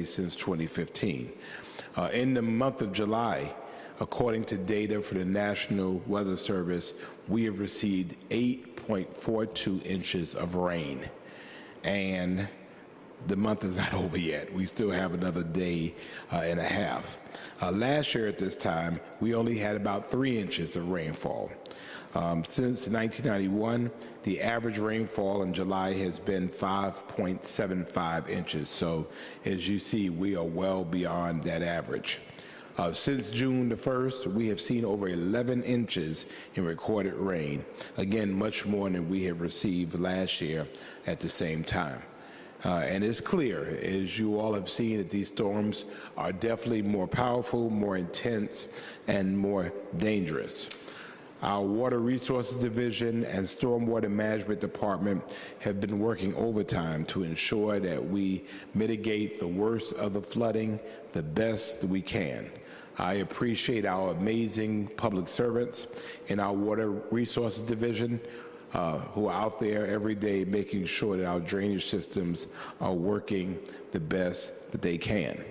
since 2015. In the month of July, according to data for the National Weather Service, we have received 8.42 inches of rain. And the month is not over yet. We still have another day and a half. Last year at this time, we only had about 3 inches of rainfall. Since 1991, the average rainfall in July has been 5.75 inches. So as you see, we are well beyond that average. Since June the 1st, we have seen over 11 inches in recorded rain. Again, much more than we have received last year at the same time. And it's clear, as you all have seen, that these storms are definitely more powerful, more intense, and more dangerous. Our Water Resources Division and Stormwater Management Department have been working overtime to ensure that we mitigate the worst of the flooding the best we can. I appreciate our amazing public servants in our Water Resources Division who are out there every day making sure that our drainage systems are working the best that they can.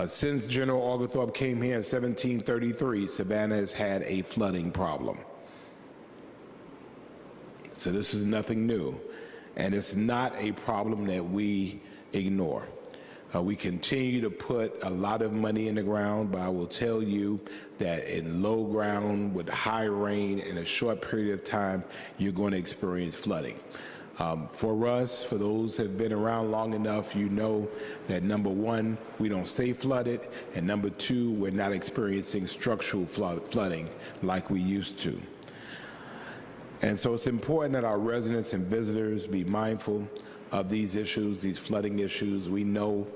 Since General Oglethorpe came here in 1733, Savannah has had a flooding problem. So this is nothing new, and it's not a problem that we ignore. We continue to put a lot of money in the ground, but I will tell you that in low ground with high rain in a short period of time, you're going to experience flooding. For us, for those who have been around long enough, you know that number one, we don't stay flooded, and number two, we're not experiencing structural flooding like we used to. And so it's important that our residents and visitors be mindful of these issues, these flooding issues. We know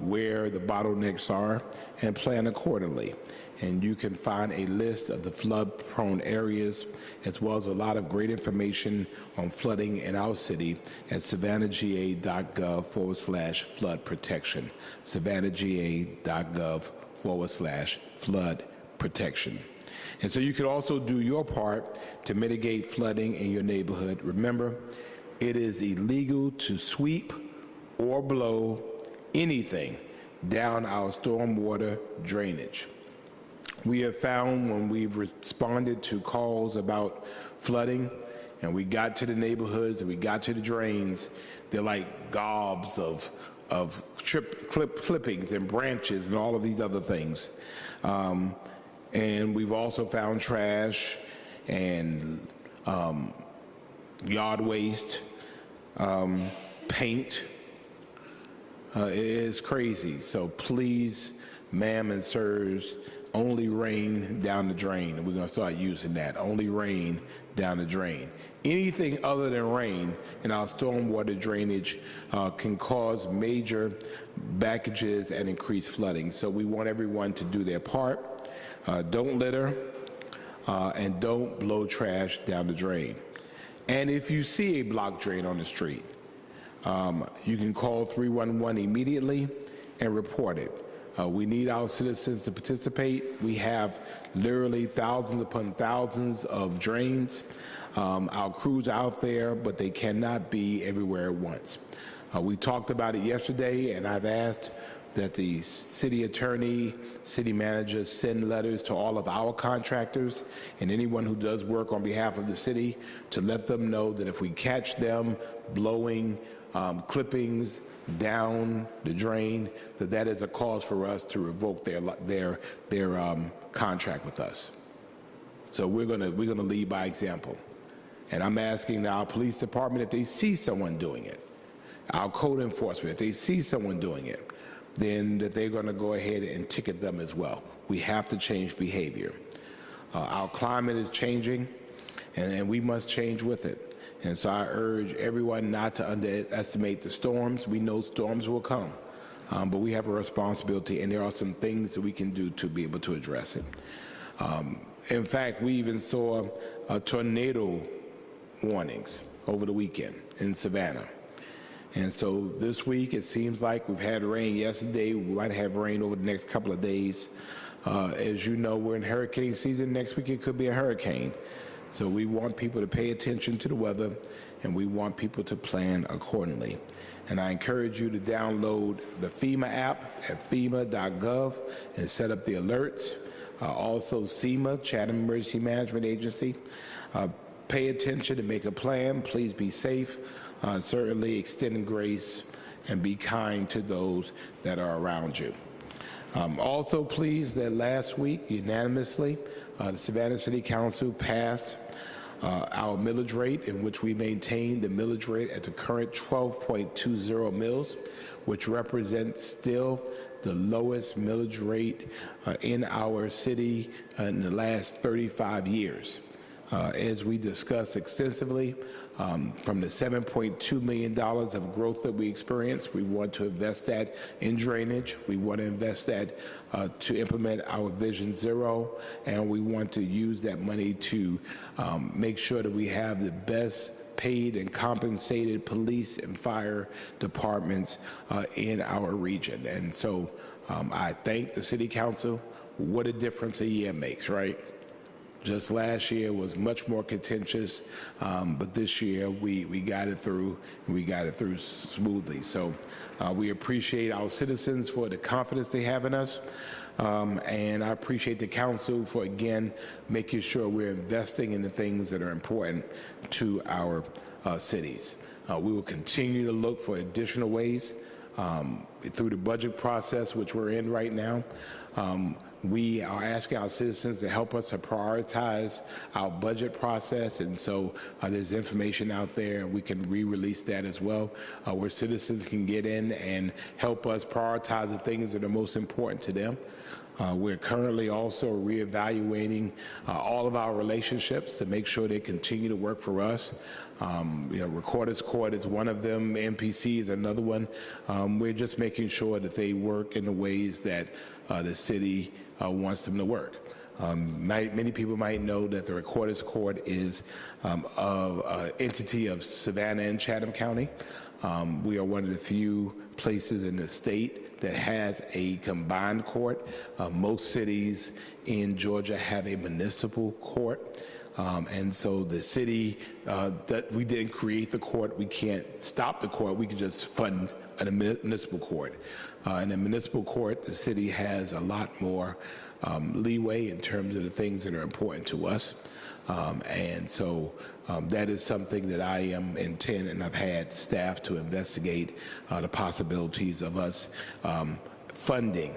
where the bottlenecks are and plan accordingly. And you can find a list of the flood-prone areas, as well as a lot of great information on flooding in our city at savannahga.gov/flood protection. savannahga.gov/flood protection. And so you can also do your part to mitigate flooding in your neighborhood. Remember, it is illegal to sweep or blow anything down our stormwater drainage. We have found when we've responded to calls about flooding and we got to the neighborhoods and we got to the drains, they're like gobs of clippings and branches and all of these other things. And we've also found trash and yard waste, paint. It is crazy. So please, ma'am and sirs, only rain down the drain. And we're going to start using that. Only rain down the drain. Anything other than rain in our stormwater drainage can cause major backages and increased flooding. So we want everyone to do their part. Don't litter and don't blow trash down the drain. And if you see a blocked drain on the street, you can call 311 immediately and report it. We need our citizens to participate. We have literally thousands upon thousands of drains. Our crews are out there, but they cannot be everywhere at once. We talked about it yesterday, and I've asked that the city attorney, city managers send letters to all of our contractors and anyone who does work on behalf of the city to let them know that if we catch them blowing clippings down the drain, that is a cause for us to revoke their contract with us. So we're gonna lead by example. And I'm asking our police department, if they see someone doing it, our code enforcement, if they see someone doing it, then that they're going to go ahead and ticket them as well. We have to change behavior. Our climate is changing, and we must change with it. And so I urge everyone not to underestimate the storms. We know storms will come, but we have a responsibility, and there are some things that we can do to be able to address it. In fact, we even saw tornado warnings over the weekend in Savannah. And so this week, it seems like we've had rain yesterday. We might have rain over the next couple of days. As you know, we're in hurricane season. Next week, it could be a hurricane. So we want people to pay attention to the weather, and we want people to plan accordingly. And I encourage you to download the FEMA app at fema.gov and set up the alerts. Also, SEMA, Chatham Emergency Management Agency. Pay attention and make a plan. Please be safe. Certainly extend grace and be kind to those that are around you. Also pleased that last week, unanimously, the Savannah City Council passed our millage rate, in which we maintain the millage rate at the current 12.20 mills, which represents still the lowest millage rate in our city in the last 35 years. As we discussed extensively, from the $7.2 million of growth that we experienced, we want to invest that in drainage. We want to invest that to implement our Vision Zero, and we want to use that money to make sure that we have the best paid and compensated police and fire departments in our region. And so I thank the City Council. What a difference a year makes, right? Just last year was much more contentious, but this year we got it through, and we got it through smoothly. So we appreciate our citizens for the confidence they have in us, and I appreciate the council for, again, making sure we're investing in the things that are important to our cities. We will continue to look for additional ways through the budget process, which we're in right now. We are asking our citizens to help us to prioritize our budget process, and so there's information out there, and we can re-release that as well, where citizens can get in and help us prioritize the things that are most important to them. We're currently also reevaluating all of our relationships to make sure they continue to work for us. Recorder's Court is one of them, MPC is another one. We're just making sure that they work in the ways that the city wants them to work. Many people might know that the Recorder's Court is an entity of Savannah and Chatham County. We are one of the few places in the state that has a combined court. Most cities in Georgia have a municipal court. And so the city, that we didn't create the court, we can't stop the court, we can just fund a municipal court. In the municipal court, the city has a lot more leeway in terms of the things that are important to us. And so that is something that I am intent, and I've had staff to investigate the possibilities of us funding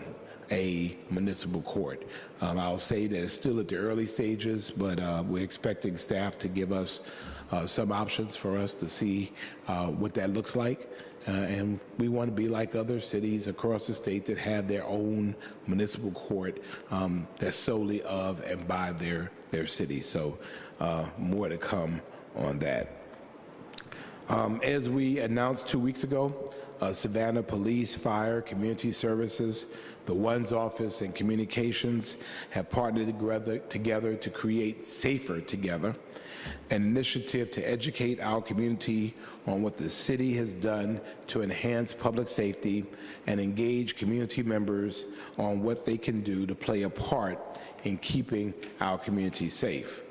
a municipal court. I'll say that it's still at the early stages, but we're expecting staff to give us some options for us to see what that looks like. And we want to be like other cities across the state that have their own municipal court that's solely of and by their city. So more to come on that. As we announced 2 weeks ago, Savannah Police, Fire, Community Services, the ONE's Office, and Communications have partnered together to create Safer Together, an initiative to educate our community on what the city has done to enhance public safety and engage community members on what they can do to play a part in keeping our community safe.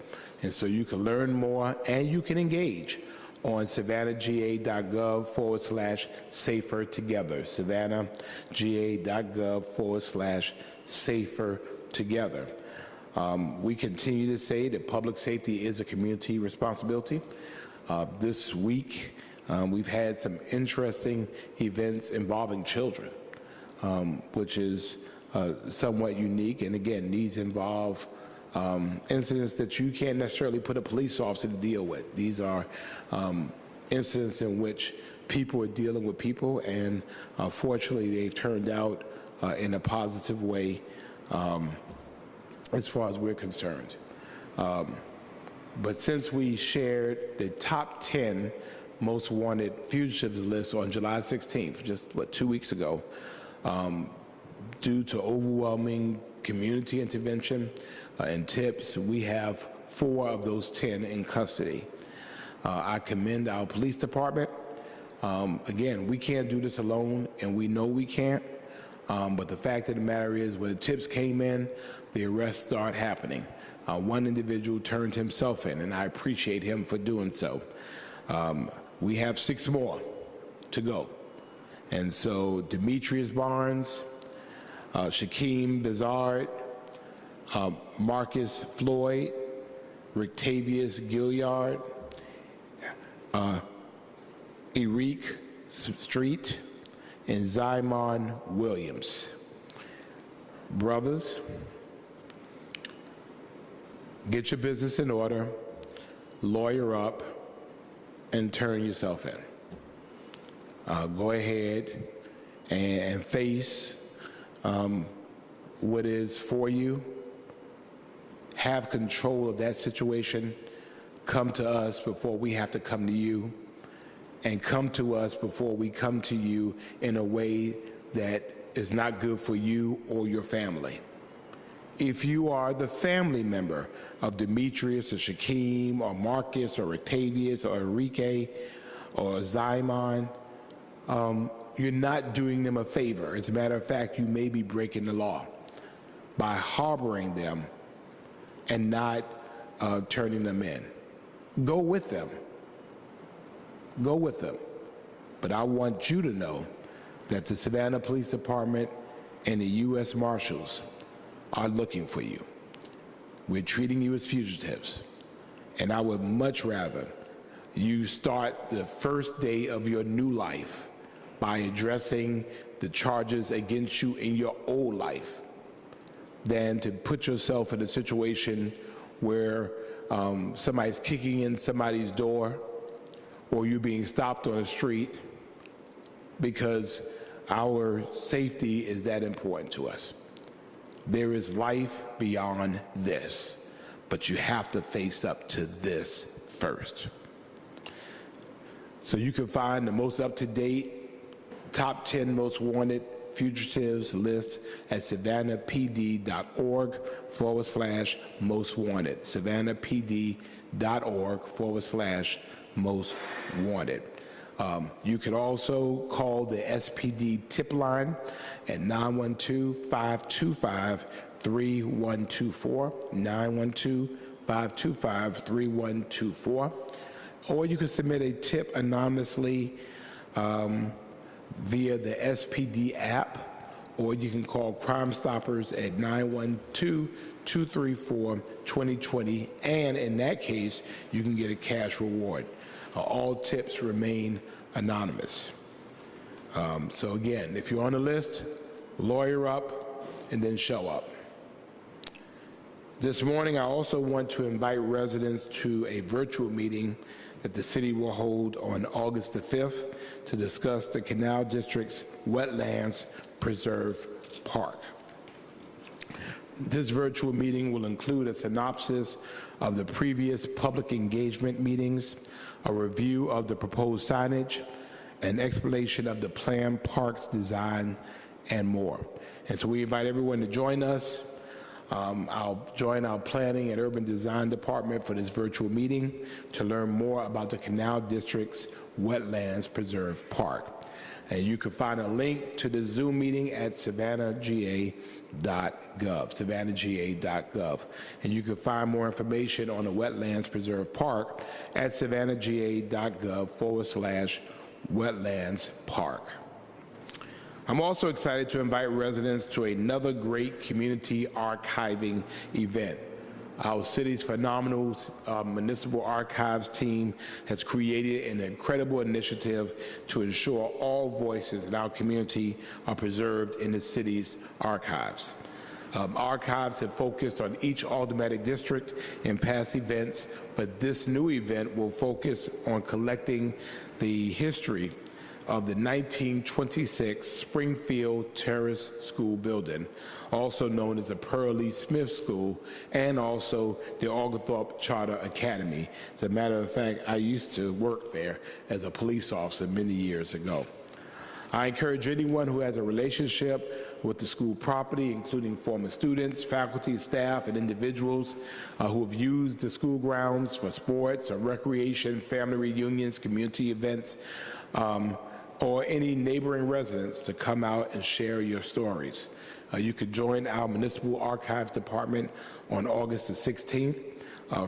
And so you can learn more and you can engage on savannahga.gov/safer together, savannahga.gov/safer together. We continue to say that public safety is a community responsibility. This week, we've had some interesting events involving children, which is somewhat unique. And again, these involve incidents that you can't necessarily put a police officer to deal with. These are incidents in which people are dealing with people, and fortunately, they've turned out in a positive way as far as we're concerned. But since we shared the top 10 most wanted fugitives list on July 16th, just 2 weeks ago, due to overwhelming community intervention and tips, we have 4 of those 10 in custody. I commend our police department. Again, we can't do this alone, and we know we can't. But the fact of the matter is, when the tips came in, the arrests start happening. One individual turned himself in, and I appreciate him for doing so. We have 6 more to go. And so Demetrius Barnes, Shaquem Bizard, Marcus Floyd, Rictavius Gilliard, Eric Street, and Zymon Williams. Brothers, get your business in order, lawyer up, and turn yourself in. Go ahead and face what is for you. Have control of that situation. Come to us before we have to come to you, and come to us before we come to you in a way that is not good for you or your family. If you are the family member of Demetrius or Shaquem or Marcus or Octavius or Enrique or Zymon, you're not doing them a favor. As a matter of fact, you may be breaking the law by harboring them and not turning them in. Go with them. Go with them. But I want you to know that the Savannah Police Department and the U.S. Marshals are looking for you. We're treating you as fugitives. And I would much rather you start the first day of your new life by addressing the charges against you in your old life than to put yourself in a situation where somebody's kicking in somebody's door or you're being stopped on the street, because our safety is that important to us. There is life beyond this, but you have to face up to this first. So you can find the most up-to-date top 10 most wanted fugitives list at savannahpd.org/most wanted. savannahpd.org/most wanted. You can also call the SPD tip line at 912-525-3124, 912-525-3124. Or you can submit a tip anonymously via the SPD app, or you can call Crime Stoppers at 912-234-2020, and in that case, you can get a cash reward. All tips remain anonymous. So again, if you're on the list, lawyer up and then show up. This morning, I also want to invite residents to a virtual meeting that the city will hold on August the 5th to discuss the Canal District's Wetlands Preserve Park. This virtual meeting will include a synopsis of the previous public engagement meetings, a review of the proposed signage, an explanation of the planned park's design, and more. And so we invite everyone to join us. I'll join our Planning and Urban Design Department for this virtual meeting to learn more about the Canal District's Wetlands Preserve Park. And you can find a link to the Zoom meeting at savannahga.gov, savannahga.gov. And you can find more information on the Wetlands Preserve Park at savannahga.gov/wetlands park. I'm also excited to invite residents to another great community archiving event. Our city's phenomenal municipal archives team has created an incredible initiative to ensure all voices in our community are preserved in the city's archives. Archives have focused on each aldermanic district in past events, but this new event will focus on collecting the history of the 1926 Springfield Terrace School building, also known as the Pearlie Smith School, and also the Oglethorpe Charter Academy. As a matter of fact, I used to work there as a police officer many years ago. I encourage anyone who has a relationship with the school property, including former students, faculty, staff, and individuals who have used the school grounds for sports or recreation, family reunions, community events, or any neighboring residents to come out and share your stories. You could join our Municipal Archives Department on August the 16th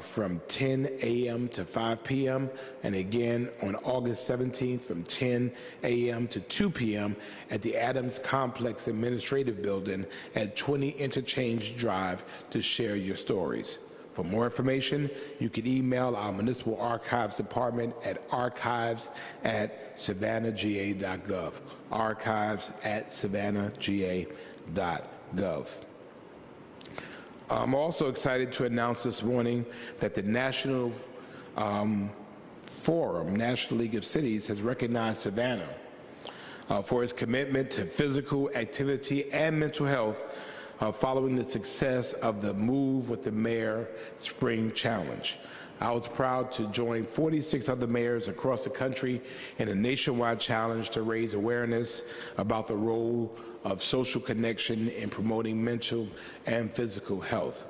from 10 a.m. to 5 p.m. and again on August 17th from 10 a.m. to 2 p.m. at the Adams Complex Administrative Building at 20 Interchange Drive to share your stories. For more information, you can email our Municipal Archives Department at archives@savannahga.gov, archives@savannahga.gov. I'm also excited to announce this morning that the National Forum, National League of Cities, has recognized Savannah for its commitment to physical activity and mental health following the success of the Move with the Mayor Spring Challenge. I was proud to join 46 other mayors across the country in a nationwide challenge to raise awareness about the role of social connection in promoting mental and physical health.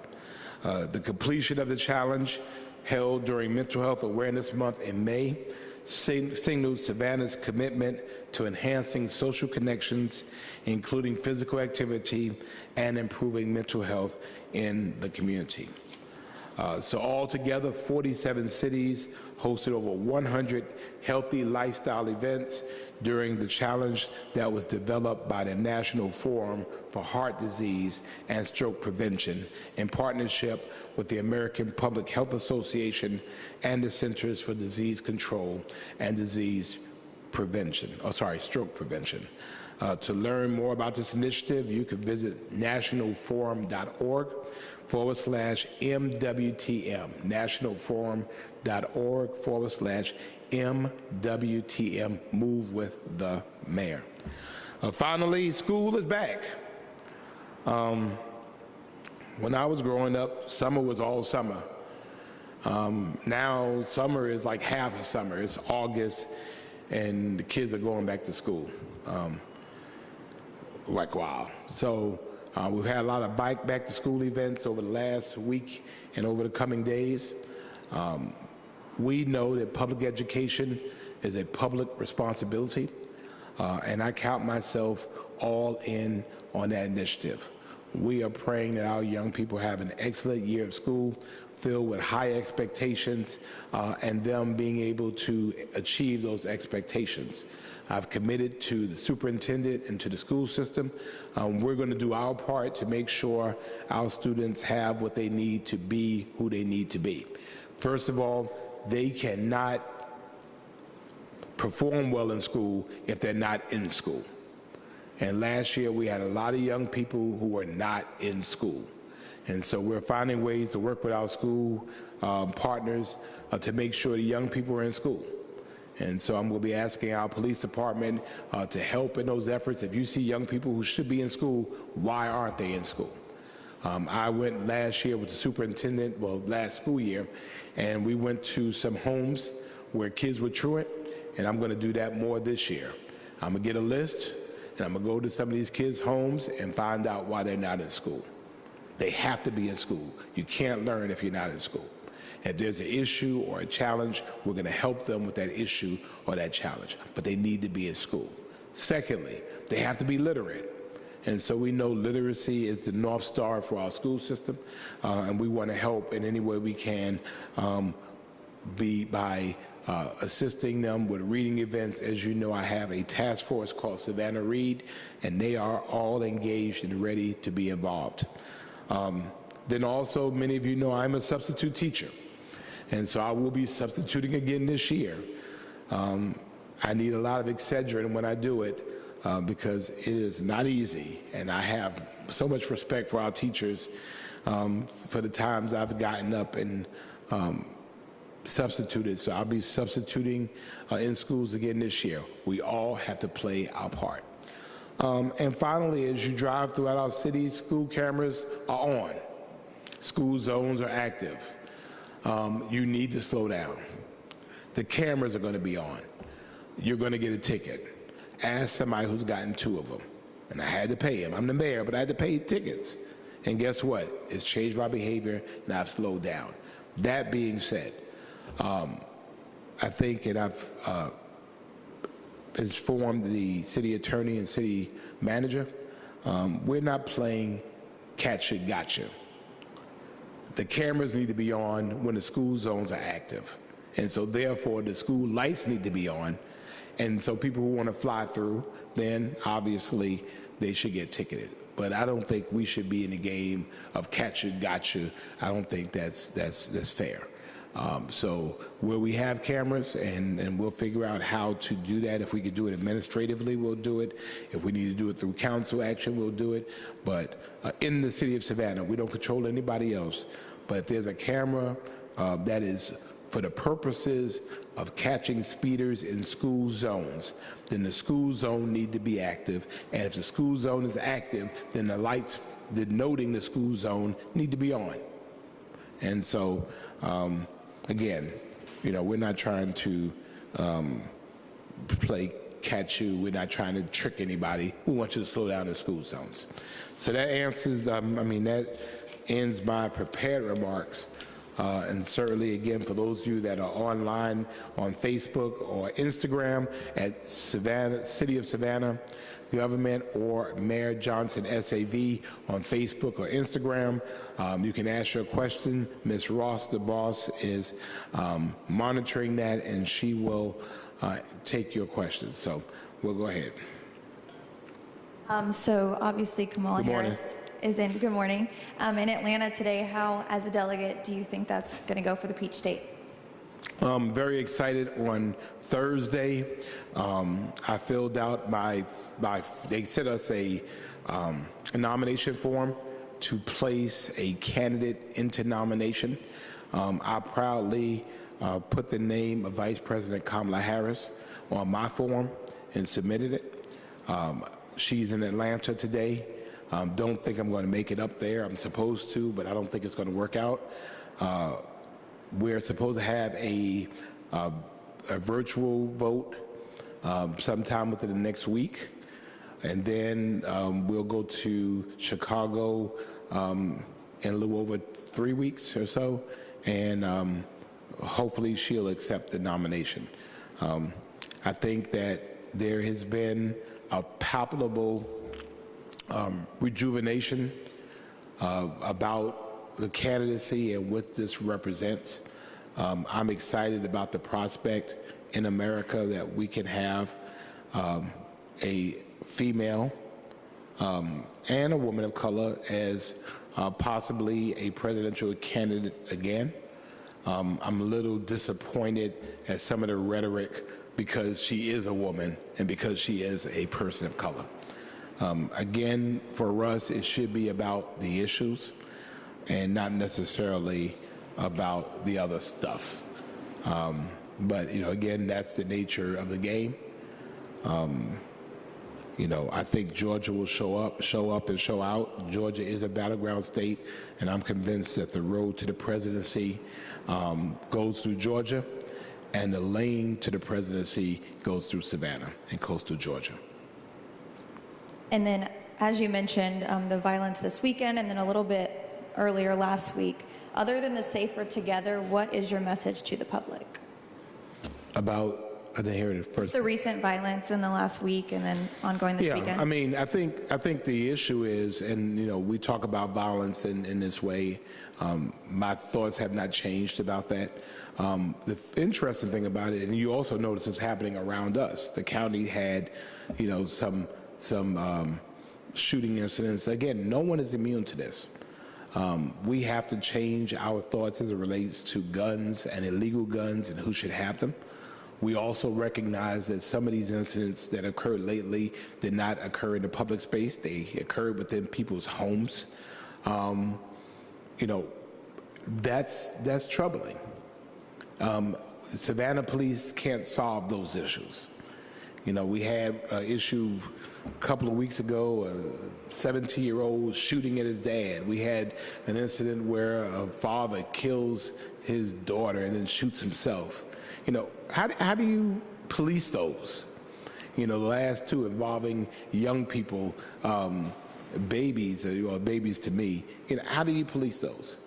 The completion of the challenge, held during Mental Health Awareness Month in May, signals Savannah's commitment to enhancing social connections, including physical activity and improving mental health in the community. So altogether, 47 cities hosted over 100 healthy lifestyle events during the challenge that was developed by the National Forum for Heart Disease and Stroke Prevention in partnership with the American Public Health Association and the Centers for Disease Control and Stroke Prevention. To learn more about this initiative, you can visit nationalforum.org/MWTM, nationalforum.org/MWTM, Move with the Mayor. Finally, school is back. When I was growing up, summer was all summer. Now summer is like half of summer. It's August and the kids are going back to school. Like, wow. So we've had a lot of back to school events over the last week and over the coming days. We know that public education is a public responsibility, and I count myself all in on that initiative. We are praying that our young people have an excellent year of school filled with high expectations and them being able to achieve those expectations. I've committed to the superintendent and to the school system. We're going to do our part to make sure our students have what they need to be who they need to be. First of all, they cannot perform well in school if they're not in school. And last year we had a lot of young people who were not in school. And so we're finding ways to work with our school partners to make sure the young people are in school. And so I'm going to be asking our police department to help in those efforts. If you see young people who should be in school, why aren't they in school? I went last year with the superintendent, well, last school year, and we went to some homes where kids were truant, and I'm going to do that more this year. I'm going to get a list, and I'm going to go to some of these kids' homes and find out why they're not in school. They have to be in school. You can't learn if you're not in school. If there's an issue or a challenge, we're going to help them with that issue or that challenge, but they need to be in school. Secondly, they have to be literate. And so we know literacy is the North Star for our school system, and we want to help in any way we can by assisting them with reading events. As you know, I have a task force called Savannah Read, and they are all engaged and ready to be involved. Then also, many of you know I'm a substitute teacher, and so I will be substituting again this year. I need a lot of Excedrin when I do it because it is not easy, and I have so much respect for our teachers for the times I've gotten up and substituted. So I'll be substituting in schools again this year. We all have to play our part. And finally, as you drive throughout our city, school cameras are on. School zones are active. You need to slow down. The cameras are going to be on. You're going to get a ticket. Ask somebody who's gotten 2 of them. And I had to pay him. I'm the mayor, but I had to pay tickets. And guess what? It's changed my behavior, and I've slowed down. That being said, I think, and I've informed the city attorney and city manager, we're not playing catch-a-gotcha. The cameras need to be on when the school zones are active. And so therefore the school lights need to be on. And so people who want to fly through, then obviously they should get ticketed. But I don't think we should be in the game of catch you, gotcha. I don't think that's fair. So where we have cameras, and we'll figure out how to do that. If we could do it administratively, we'll do it. If we need to do it through council action, we'll do it. But in the city of Savannah, we don't control anybody else. But if there's a camera that is for the purposes of catching speeders in school zones, then the school zone need to be active. And if the school zone is active, then the lights denoting the school zone need to be on. And so, again, you know, we're not trying to play catch you. We're not trying to trick anybody. We want you to slow down the school zones. So that answers, that ends my prepared remarks. And certainly, again, for those of you that are online on Facebook or Instagram at Savannah, City of Savannah Government or Mayor Johnson SAV on Facebook or Instagram, you can ask your question. Ms. Ross, the boss, is monitoring that, and she will take your questions. So we'll go ahead. So obviously Kamala Harris is in, good morning, in Atlanta today. How, as a delegate, do you think that's going to go for the Peach State? Very excited. On Thursday, I filled out they sent us a nomination form to place a candidate into nomination. I proudly put the name of Vice President Kamala Harris on my form and submitted it. She's in Atlanta today. Don't think I'm going to make it up there. I'm supposed to, but I don't think it's going to work out. We're supposed to have a virtual vote sometime within the next week, and then we'll go to Chicago in a little over 3 weeks or so, and hopefully she'll accept the nomination. I think that there has been a palpable rejuvenation about the candidacy and what this represents. I'm excited about the prospect in America that we can have a female and a woman of color as possibly a presidential candidate again. I'm a little disappointed at some of the rhetoric because she is a woman and because she is a person of color. Again, for us, it should be about the issues and not necessarily about the other stuff. But, you know, again, that's the nature of the game. You know, I think Georgia will show up and show out. Georgia is a battleground state, and I'm convinced that the road to the presidency goes through Georgia, and the lane to the presidency goes through Savannah and coastal Georgia. And then, as you mentioned, the violence this weekend and then a little bit earlier last week, other than the Safer Together, what is your message to the public? About, I didn't hear it first. Just the recent violence in the last week and then ongoing this weekend. I mean, I think the issue is, and you know, we talk about violence in this way. My thoughts have not changed about that. The interesting thing about it, and you also notice it's happening around us. The county had, you know, some shooting incidents. Again, no one is immune to this. We have to change our thoughts as it relates to guns and illegal guns and who should have them. We also recognize that some of these incidents that occurred lately did not occur in the public space. They occurred within people's homes. You know, that's troubling. Savannah police can't solve those issues. You know, we had an issue a couple of weeks ago, a 17-year-old shooting at his dad. We had an incident where a father kills his daughter and then shoots himself. You know, how do you police those? You know, the last two involving young people, babies, or babies to me. You know, how do you police those?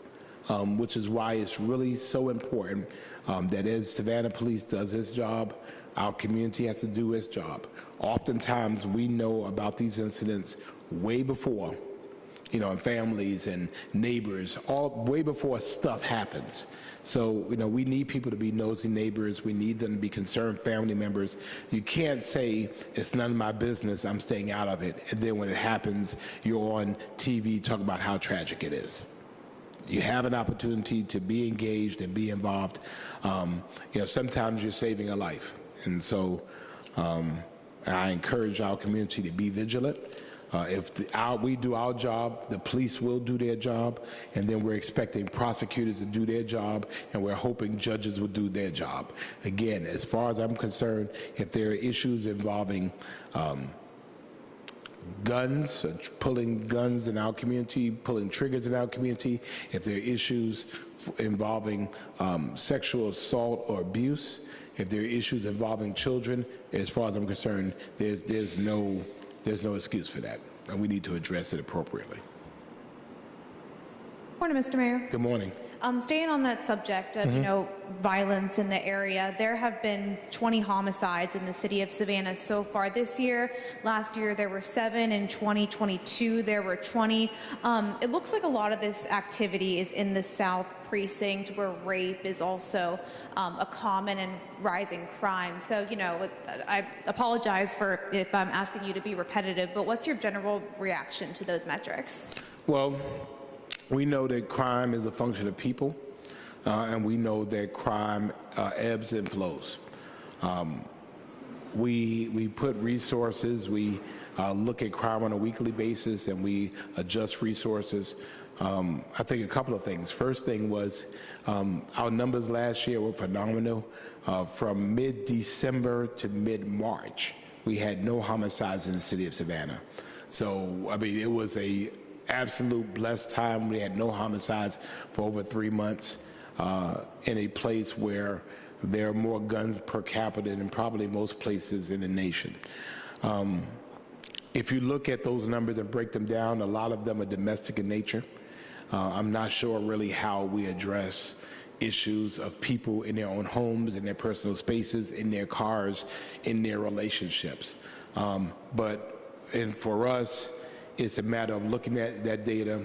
Which is why it's really so important that as Savannah Police does its job, our community has to do its job. Oftentimes, we know about these incidents way before and families and neighbors, all way before stuff happens. So, we need people to be nosy neighbors. We need them to be concerned family members. You can't say, it's none of my business, I'm staying out of it. And then when it happens, you're on TV talking about how tragic it is. You have an opportunity to be engaged and be involved. Sometimes you're saving a life. And so I encourage our community to be vigilant. If we do our job, the police will do their job, and then we're expecting prosecutors to do their job, and we're hoping judges will do their job. Again, as far as I'm concerned, if there are issues involving guns, pulling guns in our community, pulling triggers in our community, if there are issues involving sexual assault or abuse, if there are issues involving children, as far as I'm concerned, there's no excuse for that, and we need to address it appropriately. Morning, Mr. Mayor. Good morning. Staying on that subject of, violence in the area, there have been 20 homicides in the city of Savannah so far this year. Last year there were 7. In 2022 there were 20. It looks like a lot of this activity is in the South Precinct, where rape is also a common and rising crime. So, I apologize if I'm asking you to be repetitive, but what's your general reaction to those metrics? Well, we know that crime is a function of people, and we know that crime ebbs and flows. We put resources, we look at crime on a weekly basis, and we adjust resources. I think a couple of things. First thing was our numbers last year were phenomenal. From mid-December to mid-March, we had no homicides in the city of Savannah. So, it was a absolute blessed time. We had no homicides for over 3 months in a place where there are more guns per capita than probably most places in the nation. If you look at those numbers and break them down, a lot of them are domestic in nature. I'm not sure really how we address issues of people in their own homes, in their personal spaces, in their cars, in their relationships. And for us, it's a matter of looking at that data,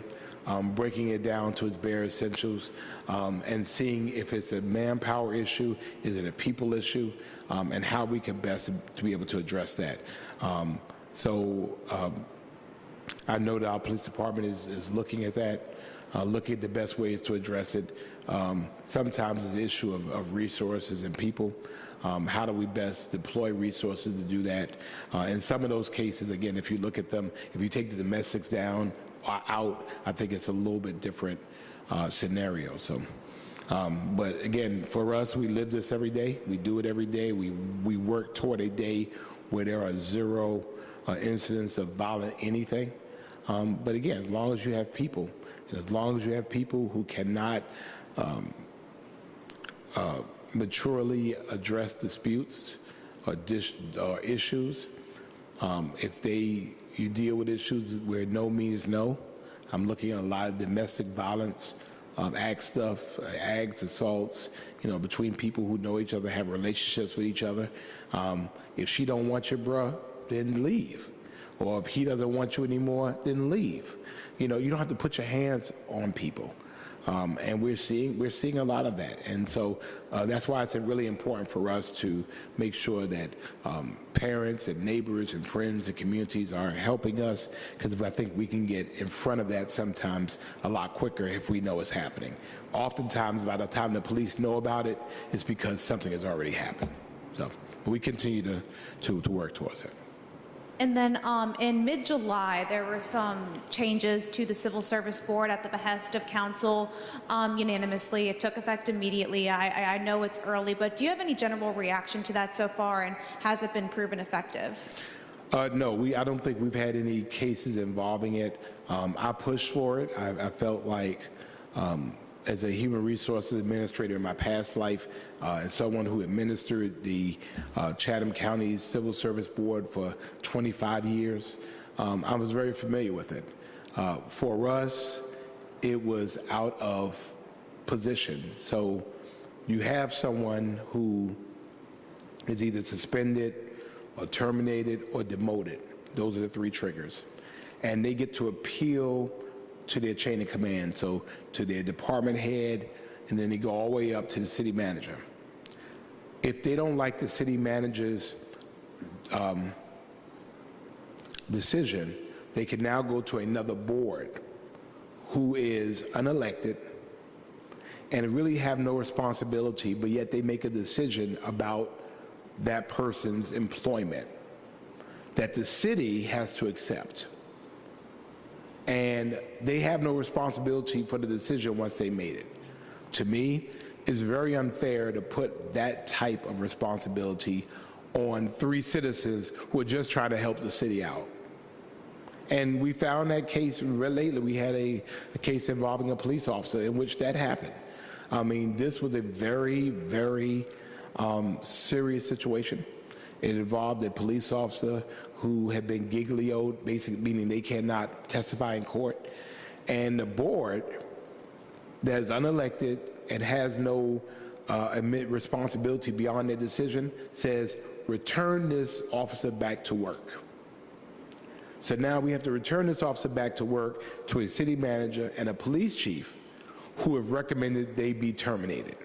breaking it down to its bare essentials, and seeing if it's a manpower issue, is it a people issue, and how we can best to be able to address that. I know that our police department is looking at that, looking at the best ways to address it. Sometimes it's an issue of resources and people. How do we best deploy resources to do that? In some of those cases, again, if you look at them, if you take the domestics down out, I think it's a little bit different scenario. So, but again, for us, we live this every day. We do it every day. We work toward a day where there are 0 incidents of violent anything. But again, as long as you have people, and as long as you have people who cannot maturely address disputes or issues, if you deal with issues where no means no. I'm looking at a lot of domestic violence, acts, assaults, between people who know each other, have relationships with each other. If she don't want you, bruh, then leave. Or if he doesn't want you anymore, then leave. You don't have to put your hands on people. And we're seeing a lot of that, and so that's why it's really important for us to make sure that parents and neighbors and friends and communities are helping us, because I think we can get in front of that sometimes a lot quicker if we know it's happening. Oftentimes, by the time the police know about it, it's because something has already happened. So we continue to work towards it. And then in mid-July, there were some changes to the Civil Service Board at the behest of council unanimously. It took effect immediately. I know it's early, but do you have any general reaction to that so far, and has it been proven effective? No, I don't think we've had any cases involving it. I pushed for it. I felt like as a human resources administrator in my past life, and someone who administered the Chatham County Civil Service Board for 25 years, I was very familiar with it. For us, it was out of position. So you have someone who is either suspended or terminated or demoted. Those are the 3 triggers. And they get to appeal to their chain of command, so to their department head, and then they go all the way up to the city manager. If they don't like the city manager's decision, they can now go to another board who is unelected and really have no responsibility, but yet they make a decision about that person's employment that the city has to accept. And they have no responsibility for the decision once they made it. To me, it's very unfair to put that type of responsibility on 3 citizens who are just trying to help the city out. And we found that case lately. We had a case involving a police officer in which that happened. I mean, this was a very, very serious situation. It involved a police officer who had been giglioed, basically meaning they cannot testify in court. And the board that is unelected and has no responsibility beyond their decision says, return this officer back to work. So now we have to return this officer back to work to a city manager and a police chief who have recommended they be terminated.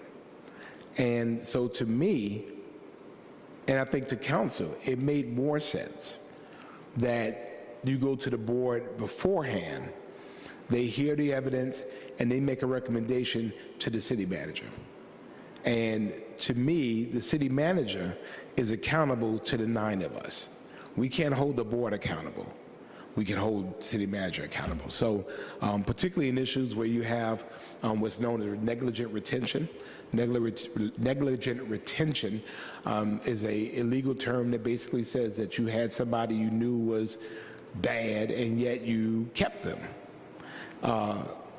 And so to me, and I think to council, it made more sense that you go to the board beforehand, they hear the evidence, and they make a recommendation to the city manager. And to me, the city manager is accountable to the 9 of us. We can't hold the board accountable. We can hold city manager accountable. So particularly in issues where you have what's known as negligent retention. Negligent retention is a illegal term that basically says that you had somebody you knew was bad and yet you kept them.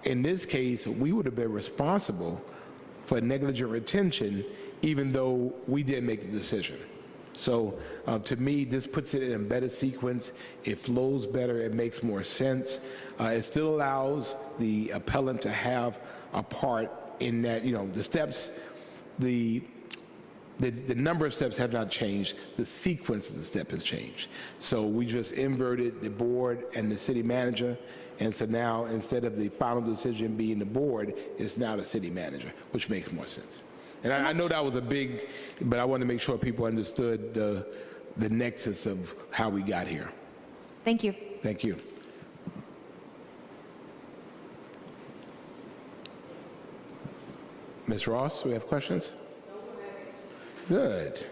In this case, we would have been responsible for negligent retention even though we didn't make the decision. So to me, this puts it in a better sequence. It flows better. It makes more sense. It still allows the appellant to have a part in that, you know, the steps, the number of steps have not changed. The sequence of the step has changed. So we just inverted the board and the city manager. And so now, instead of the final decision being the board, it's now the city manager, which makes more sense. And I know that was a big, but I want to make sure people understood the nexus of how we got here. Thank you. Thank you. Ms. Ross, we have questions? Good.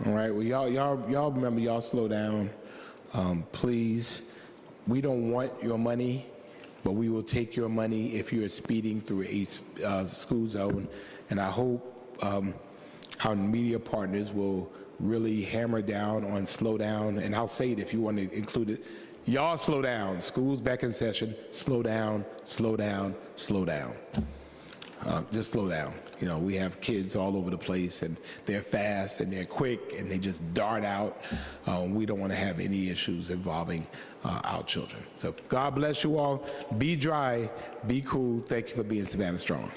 All right. Well, y'all remember, y'all slow down, please. We don't want your money, but we will take your money if you're speeding through a school zone. And I hope our media partners will really hammer down on slow down. And I'll say it if you want to include it. Y'all slow down. School's back in session. Slow down, slow down, slow down. Just slow down. You know, we have kids all over the place, and they're fast and they're quick and they just dart out. We don't want to have any issues involving our children. So God bless you all. Be dry, be cool. Thank you for being Savannah Strong.